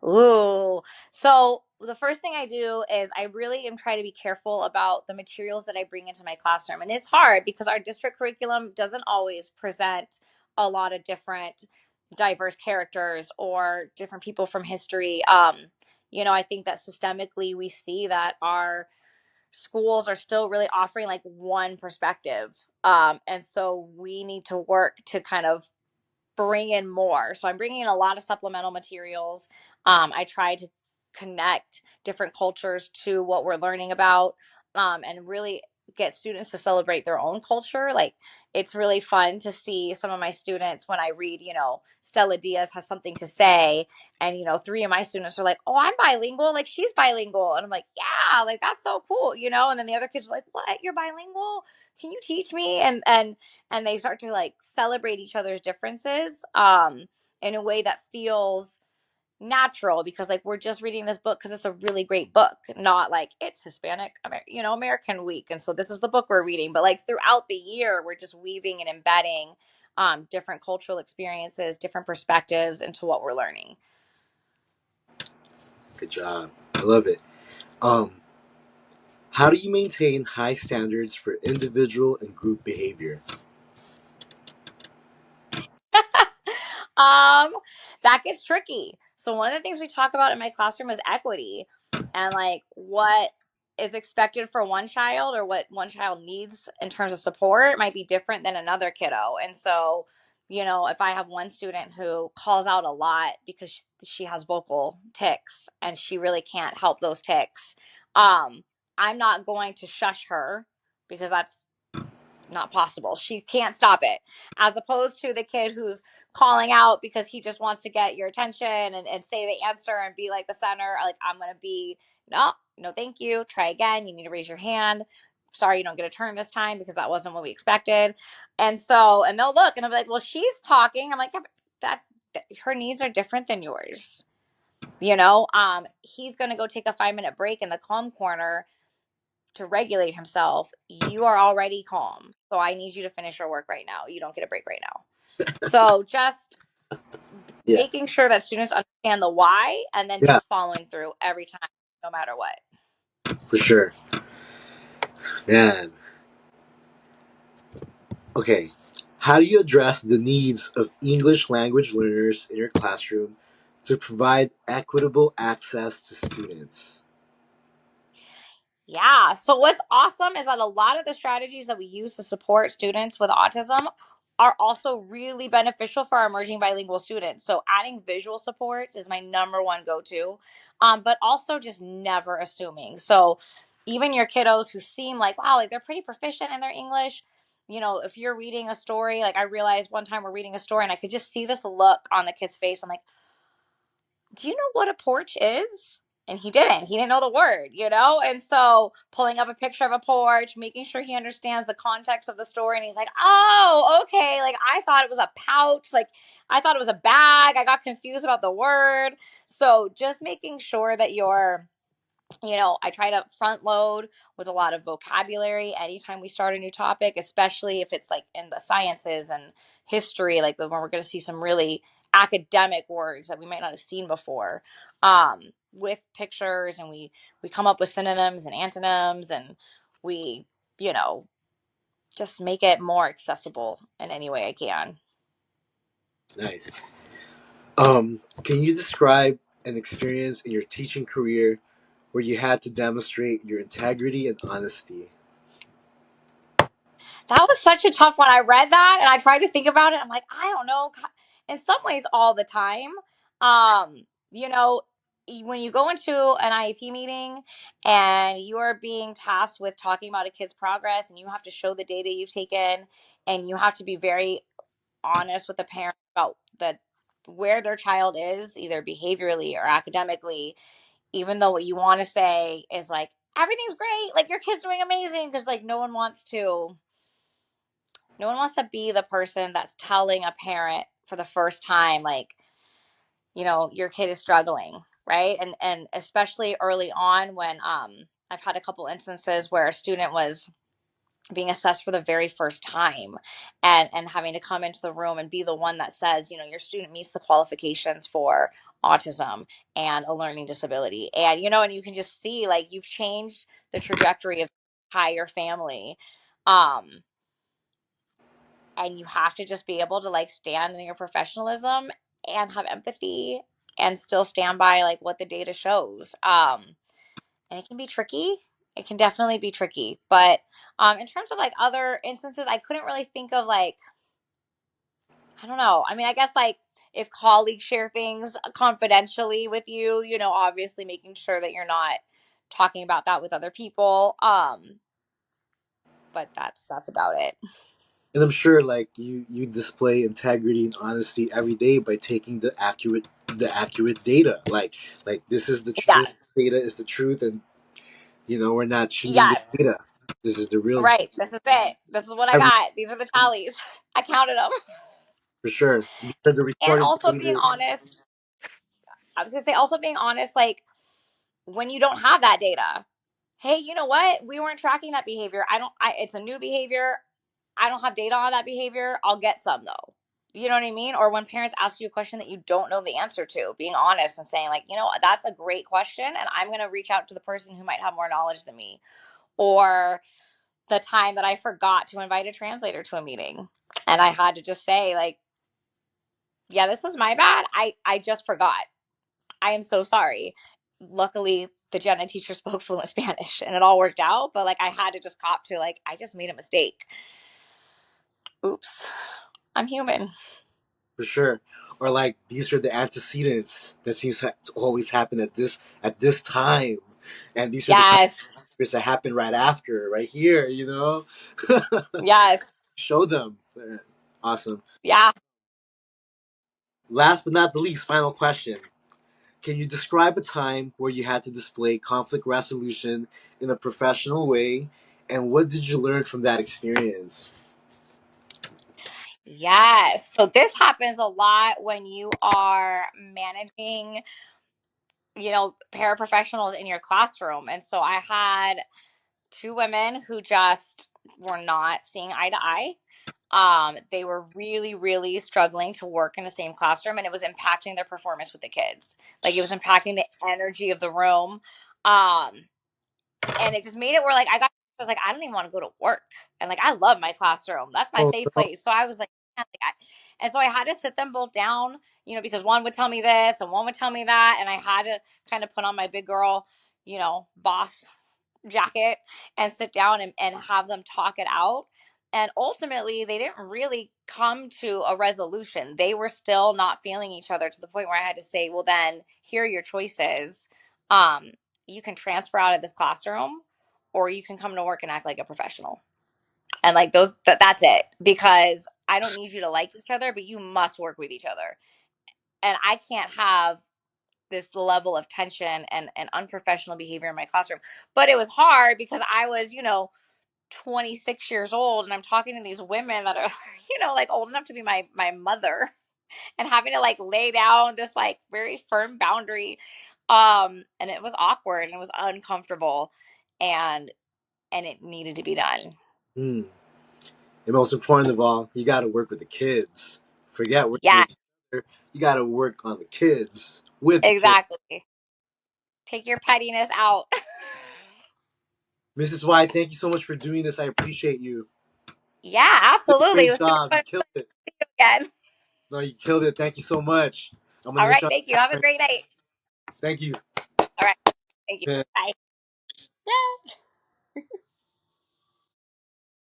Ooh. So the first thing I do is I really am trying to be careful about the materials that I bring into my classroom. And it's hard because our district curriculum doesn't always present a lot of different diverse characters or different people from history. I think that systemically we see that our schools are still really offering like one perspective. And so we need to work to kind of bring in more. So I'm bringing in a lot of supplemental materials. I try to connect different cultures to what we're learning about, and really get students to celebrate their own culture. Like it's really fun to see some of my students when I read, Stella Diaz has something to say, and three of my students are like, "Oh, I'm bilingual. Like she's bilingual," and I'm like, "Yeah, like that's so cool." And then the other kids are like, "What? You're bilingual? Can you teach me?" And they start to like celebrate each other's differences in a way that feels natural, because like we're just reading this book because it's a really great book, not like it's Hispanic American week and so this is the book we're reading, but like throughout the year we're just weaving and embedding different cultural experiences, different perspectives into what we're learning. Good job. I love it. Um, how do you maintain high standards for individual and group behavior? um, that gets tricky. So one of the things we talk about in my classroom is equity, and like what is expected for one child or what one child needs in terms of support might be different than another kiddo. And so, if I have one student who calls out a lot because she has vocal tics and she really can't help those tics, I'm not going to shush her because that's not possible. She can't stop it. As opposed to the kid who's calling out because he just wants to get your attention and say the answer and be like the center. Like, I'm going to be, no, no, thank you. Try again. You need to raise your hand. Sorry, you don't get a turn this time because that wasn't what we expected. And they'll look and they'll be like, well, she's talking. I'm like, yeah, but her needs are different than yours. He's going to go take a 5-minute break in the calm corner to regulate himself. You are already calm. So I need you to finish your work right now. You don't get a break right now. So just Yeah, making sure that students understand the why and then yeah, just following through every time, no matter what. for sure. Man, okay. How do you address the needs of English language learners in your classroom to provide equitable access to students? Yeah. So what's awesome is that a lot of the strategies that we use to support students with autism are also really beneficial for our emerging bilingual students. So adding visual supports is my number one go-to. But also just never assuming. So even your kiddos who seem like, wow, like they're pretty proficient in their English, if you're reading a story, like I realized one time we're reading a story and I could just see this look on the kid's face. I'm like, do you know what a porch is? And he didn't. He didn't know the word. And so pulling up a picture of a porch, making sure he understands the context of the story. And he's like, oh, okay. Like I thought it was a pouch. Like I thought it was a bag. I got confused about the word. So just making sure that I try to front load with a lot of vocabulary anytime we start a new topic, especially if it's like in the sciences and history, like when we're going to see some really academic words that we might not have seen before, with pictures, and we come up with synonyms and antonyms, and we, you know, just make it more accessible in any way I can. Nice. Can you describe an experience in your teaching career where you had to demonstrate your integrity and honesty? That was such a tough one. I read that and I tried to think about it. I'm like, I don't know. In some ways, all the time. Um, you know, when you go into an IEP meeting and you are being tasked with talking about a kid's progress and you have to show the data you've taken and you have to be very honest with the parent about where their child is, either behaviorally or academically, even though what you want to say is like, everything's great, like your kid's doing amazing, because like no one wants to be the person that's telling a parent for the first time, like, your kid is struggling, right? And especially early on when I've had a couple instances where a student was being assessed for the very first time, and having to come into the room and be the one that says, your student meets the qualifications for autism and a learning disability. And and you can just see, like, you've changed the trajectory of the entire family. Um and you have to just be able to, like, stand in your professionalism and have empathy and still stand by, like, what the data shows. And it can be tricky. It can definitely be tricky. But in terms of, like, other instances, I couldn't really think of, like, I don't know. I mean, I guess, like, if colleagues share things confidentially with you, obviously making sure that you're not talking about that with other people. But that's about it. And I'm sure like you display integrity and honesty every day by taking the accurate data. Like this Yes. data is the truth, and we're not cheating the Yes. data. This is the real Right. This is it. This is what I every got. These are the tallies. I counted them. for sure. These are the And recorded also being changes. honest. I was going to say, also being honest, like, when you don't have that data. Hey, you know what? We weren't tracking that behavior. It's a new behavior. I don't have data on that behavior. I'll get some though. You know what I mean? Or when parents ask you a question that you don't know the answer to, being honest and saying, like, that's a great question, and I'm going to reach out to the person who might have more knowledge than me. Or the time that I forgot to invite a translator to a meeting, and I had to just say, like, yeah, this was my bad. I just forgot. I am so sorry. Luckily, the gen ed teacher spoke fluent Spanish and it all worked out. But, like, I had to just cop to, like, I just made a mistake. Oops, I'm human. For sure. Or like these are the antecedents that seems to always happen at this time, and these are the types Yes. that happen right after, right here. Yes. Show them. Awesome. Yeah. Last but not the least, final question. Can you describe a time where you had to display conflict resolution in a professional way, and what did you learn from that experience? Yes. So this happens a lot when you are managing, paraprofessionals in your classroom. And so I had two women who just were not seeing eye to eye. They were really, really struggling to work in the same classroom, and it was impacting their performance with the kids. Like, it was impacting the energy of the room. Um, and it just made it where, like, I was like, I don't even want to go to work. And, like, I love my classroom. That's my Oh safe no. place. So I was like, and so I had to sit them both down, because one would tell me this and one would tell me that. And I had to kind of put on my big girl, boss jacket and sit down and have them talk it out. And ultimately, they didn't really come to a resolution. They were still not feeling each other, to the point where I had to say, well, then here are your choices. Um, you can transfer out of this classroom, or you can come to work and act like a professional. And, like, that's it. Because I don't need you to like each other, but you must work with each other. And I can't have this level of tension and unprofessional behavior in my classroom. But it was hard because I was, 26 years old, and I'm talking to these women that are, like, old enough to be my mother, and having to, like, lay down this, like, very firm boundary. And it was awkward and it was uncomfortable, and it needed to be done. Hmm. And most important of all, you got to work with the kids. Forget working Yeah, with each other. You got to work on the kids with the kids. exactly. Take your pettiness out. Mrs. White, thank you so much for doing this. I appreciate you. Yeah, You did a absolutely. It great was super job. You fun killed it. again. No, you killed it. Thank you so much. I'm gonna All hit right, you thank you. up. Have a great night. Thank you. All right, thank you. Bye. Yeah.